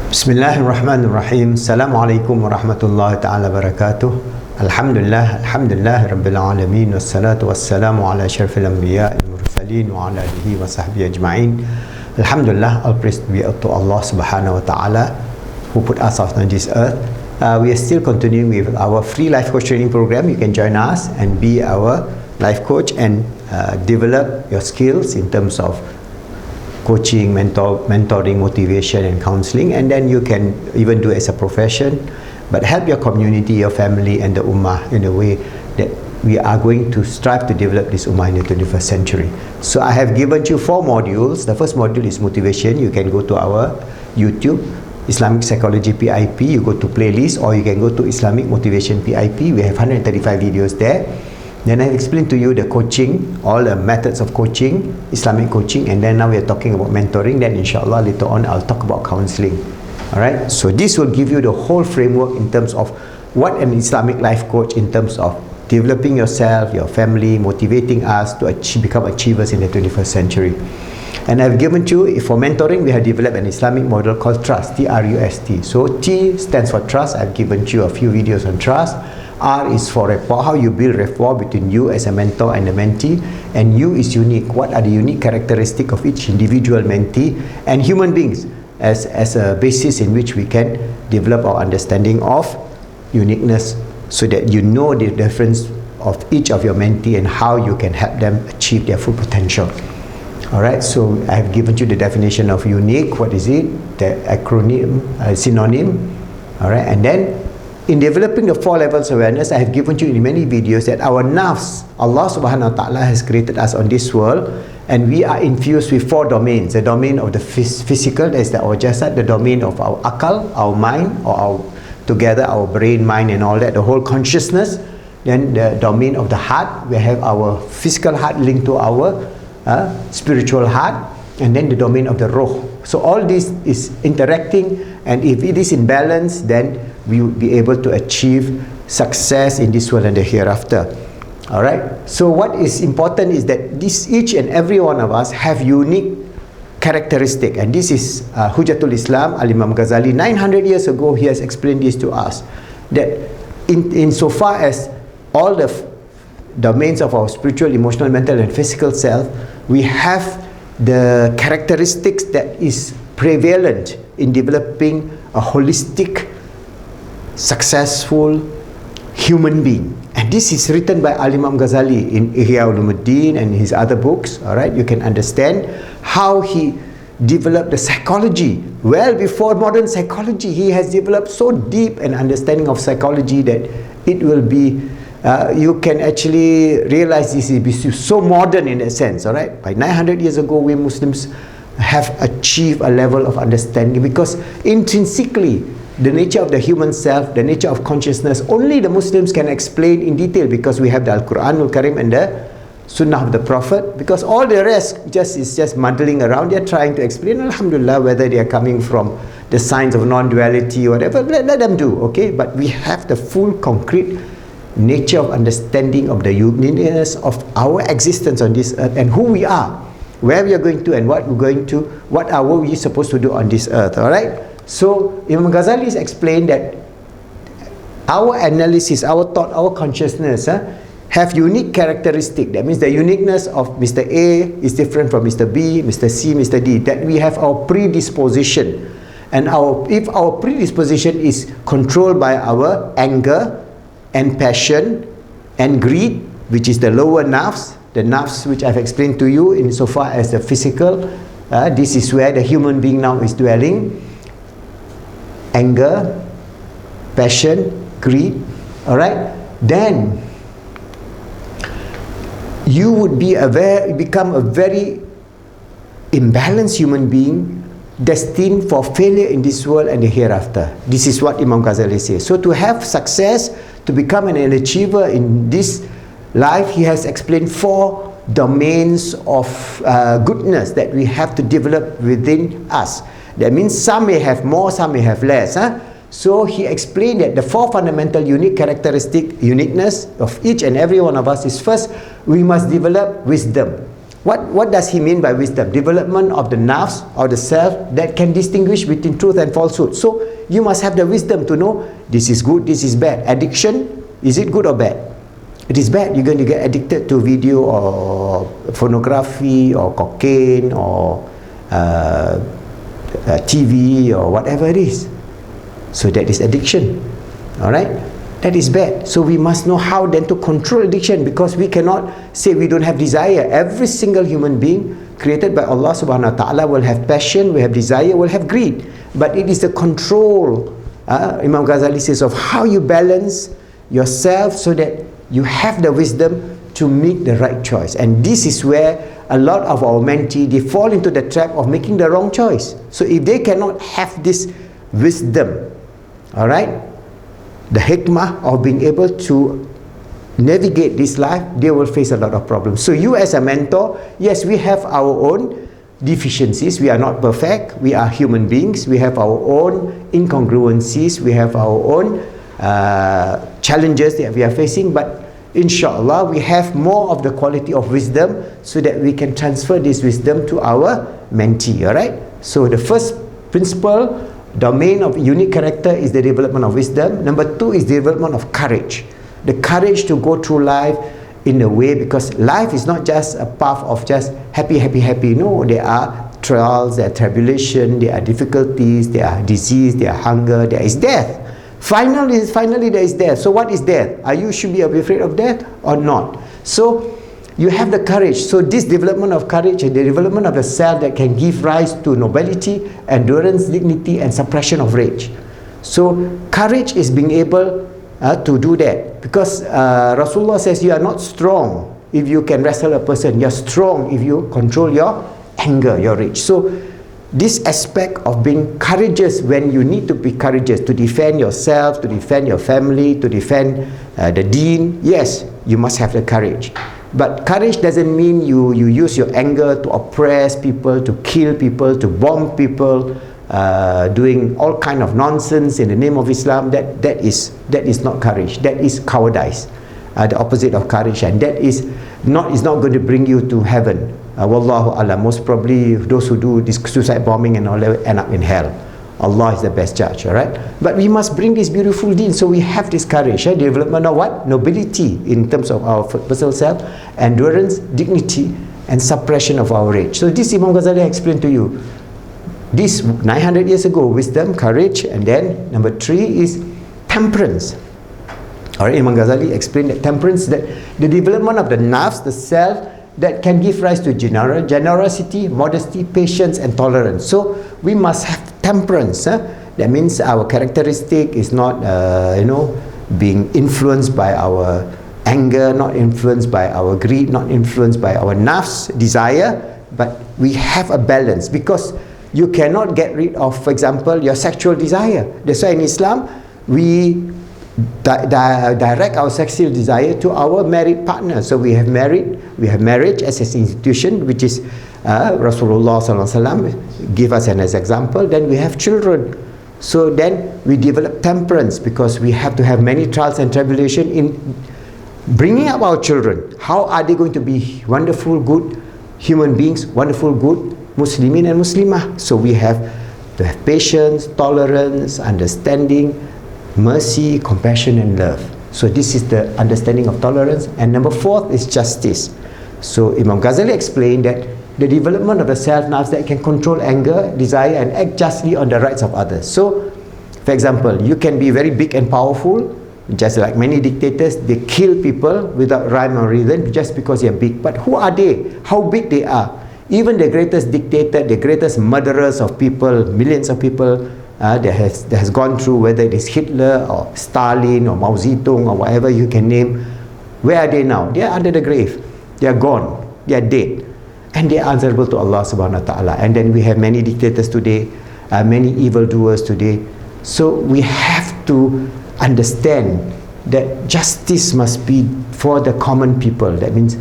Bismillahirrahmanirrahim. Assalamualaikum warahmatullahi ta'ala wabarakatuh. Alhamdulillah Rabbil Alamin. Wassalatu wassalamu ala syarfil anbiya al-mursalin wa ala alihi wa sahbihi ajma'in. Alhamdulillah, all praise be to Allah subhanahu wa ta'ala who put us on this earth. We are still continuing with our free life coach training program. You can join us and be our life coach and develop your skills in terms of coaching, mentoring, motivation and counseling, and then you can even do it as a profession, but help your community, your family and the ummah in a way that we are going to strive to develop this ummah in the 21st century. So I have given you 4 modules. The first module is motivation. You can go to our YouTube Islamic Psychology PIP, you go to playlist, or you can go to Islamic Motivation PIP. We have 135 videos there. Then I explained to you the coaching, all the methods of coaching, Islamic coaching, and then now we are talking about mentoring. Then inshallah later on I'll talk about counseling. Alright, so this will give you the whole framework in terms of what an Islamic life coach, in terms of developing yourself, your family, motivating us to become achievers in the 21st century. And I've given you, for mentoring, we have developed an Islamic model called Trust, T-R-U-S-T. So T stands for trust. I've given you a few videos on trust. R is for rapport, how you build rapport between you as a mentor and a mentee. And U is unique, what are the unique characteristics of each individual mentee and human beings as a basis in which we can develop our understanding of uniqueness, so that you know the difference of each of your mentee and how you can help them achieve their full potential. Alright, so I have given you the definition of unique. What is it? The acronym, synonym. Alright, and then in developing the 4 levels of awareness, I have given you in many videos that our Nafs, Allah subhanahu wa ta'ala has created us on this world, and we are infused with 4 domains. The domain of the physical, that is our jasad, the domain of our akal, our mind, or our brain, mind and all that, the whole consciousness. Then the domain of the heart, we have our physical heart linked to our spiritual heart, and then the domain of the ruh. So all this is interacting, and if it is in balance, then we will be able to achieve success in this world and the hereafter. Alright, so what is important is that each and every one of us have unique characteristic, and this is Hujjatul Islam, Imam Ghazali. 900 years ago he has explained this to us, that in so far as all the domains of our spiritual, emotional, mental and physical self, we have the characteristics that is prevalent in developing a holistic, successful human being. And this is written by Imam Ghazali in Ihya Ulumuddin and his other books. Alright, you can understand how he developed the psychology. Well before modern psychology, he has developed so deep an understanding of psychology that it will be you can actually realize this is so modern in a sense. Alright, by 900 years ago, we Muslims have achieved a level of understanding, because intrinsically the nature of the human self, the nature of consciousness, only the Muslims can explain in detail, because we have the Al-Quranul Karim and the Sunnah of the Prophet. Because all the rest is just muddling around. They are trying to explain, alhamdulillah, whether they are coming from the science of non-duality or whatever, let them do, okay? But we have the full concrete nature of understanding of the uniqueness of our existence on this earth, and who we are, where we are going to, and what we're going to, what are we supposed to do on this earth. Alright, so Imam Ghazali has explained that our analysis, our thought, our consciousness have unique characteristic. That means the uniqueness of Mr. A is different from Mr. B, Mr. C, Mr. D. That we have our predisposition, and if our predisposition is controlled by our anger and passion and greed, which is the lower nafs, the nafs which I've explained to you in so far as the physical, this is where the human being now is dwelling. Anger, passion, greed. Alright, then you would become a very imbalanced human being, destined for failure in this world and the hereafter. This is what Imam Ghazali says. So to have success, to become an achiever in this life, he has explained 4 domains of goodness that we have to develop within us. That means some may have more, some may have less. So he explained that the 4 fundamental uniqueness of each and every one of us is, first, we must develop wisdom. What does he mean by wisdom? Development of the nafs or the self that can distinguish between truth and falsehood. So you must have the wisdom to know this is good, this is bad. Addiction, is it good or bad? It is bad. You're going to get addicted to video or pornography or cocaine or TV or whatever it is. So that is addiction. Alright? That is bad. So we must know how then to control addiction, because we cannot say we don't have desire. Every single human being created by Allah subhanahu wa ta'ala will have passion, will have desire, will have greed. But it is the control, Imam Ghazali says, of how you balance yourself so that you have the wisdom to make the right choice. And this is where a lot of our mentee, they fall into the trap of making the wrong choice. So if they cannot have this wisdom, alright, the hikmah of being able to navigate this life, they will face a lot of problems. So you as a mentor, yes, we have our own deficiencies. We are not perfect. We are human beings. We have our own incongruencies. We have our own challenges that we are facing. But inshallah, we have more of the quality of wisdom so that we can transfer this wisdom to our mentee. Alright? So the first principle, domain of unique character, is the development of wisdom. Number 2 is development of courage. The courage to go through life in a way, because life is not just a path of just happy. No, there are trials, there are tribulation, there are difficulties, there are disease, there are hunger, there is death. Finally there is death. So what is death? You should be afraid of death or not? So you have the courage. So this development of courage and the development of the self that can give rise to nobility, endurance, dignity, and suppression of rage. So courage is being able to do that, because Rasulullah says you are not strong if you can wrestle a person. You are strong if you control your anger, your rage. So this aspect of being courageous, when you need to be courageous to defend yourself, to defend your family, to defend the deen, yes, you must have the courage. But courage doesn't mean you use your anger to oppress people, to kill people, to bomb people, doing all kind of nonsense in the name of Islam. That is not courage. That is cowardice, the opposite of courage, and that is not going to bring you to heaven. Wallahu alam. Most probably those who do this suicide bombing and all that end up in hell. Allah is the best judge, alright? But we must bring this beautiful deen, so we have this courage, development of what? Nobility in terms of our personal self, endurance, dignity, and suppression of our rage. So this Imam Ghazali explained to you. This 900 years ago, wisdom, courage, and then number 3 is temperance. Alright, Imam Ghazali explained that temperance, that the development of the nafs, the self, that can give rise to generosity, modesty, patience, and tolerance. So we must have temperance. That means our characteristic is not, being influenced by our anger, not influenced by our greed, not influenced by our nafs, desire, but we have a balance, because you cannot get rid of, for example, your sexual desire. That's why in Islam, we direct our sexual desire to our married partner. So we have marriage as an institution, which is Rasulullah sallallahu alaihi wasallam give us an example. Then we have children. So then we develop temperance, because we have to have many trials and tribulation in bringing up our children. How are they going to be wonderful, good human beings, wonderful, good Muslimin and Muslimah? So we have to have patience, tolerance, understanding, mercy, compassion, and love. So this is the understanding of tolerance. And number 4 is justice. So Imam Ghazali explained that the development of the self-nafs that can control anger, desire, and act justly on the rights of others. So, for example, you can be very big and powerful, just like many dictators. They kill people without rhyme or reason just because they're big. But who are they? How big they are? Even the greatest dictator, the greatest murderers of people, millions of people, that has gone through, whether it is Hitler or Stalin or Mao Zedong or whatever you can name, where are they now? They are under the grave. They are gone. They are dead. And they are answerable to Allah subhanahu wa ta'ala. And then we have many dictators today, many evildoers today. So we have to understand that justice must be for the common people. That means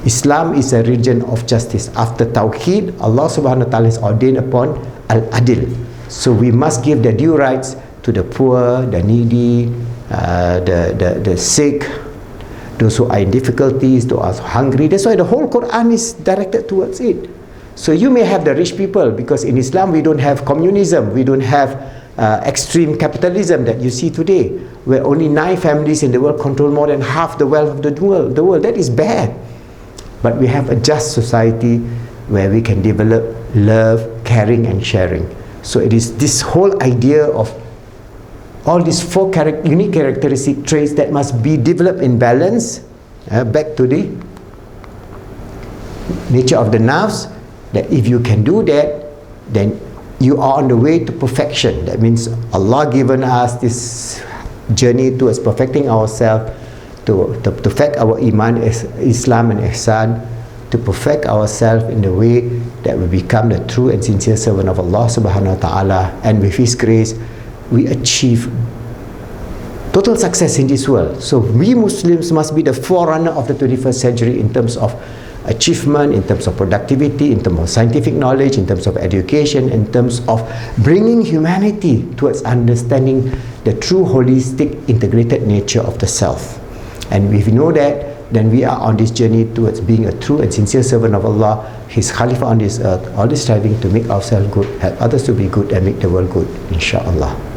Islam is a religion of justice. After Tawheed, Allah subhanahu wa ta'ala has ordained upon Al-Adil. So we must give the due rights to the poor, the needy, the sick, those who are in difficulties, those who are hungry. That's why the whole Quran is directed towards it. So you may have the rich people, because in Islam we don't have communism, we don't have extreme capitalism that you see today, where only 9 families in the world control more than half the wealth of the world. That is bad. But we have a just society where we can develop love, caring and sharing. So it is this whole idea of all these 4 unique characteristic traits that must be developed in balance, back to the nature of the Nafs, that if you can do that, then you are on the way to perfection. That means Allah given us this journey towards perfecting ourselves, to perfect our Iman, Islam and Ihsan, to perfect ourselves in the way that we become the true and sincere servant of Allah subhanahu wa ta'ala, and with His grace we achieve total success in this world. So we Muslims must be the forerunner of the 21st century in terms of achievement, in terms of productivity, in terms of scientific knowledge, in terms of education, in terms of bringing humanity towards understanding the true holistic integrated nature of the self. And if we know that, then we are on this journey towards being a true and sincere servant of Allah, His Khalifa on this earth, always striving to make ourselves good, help others to be good and make the world good, inshallah.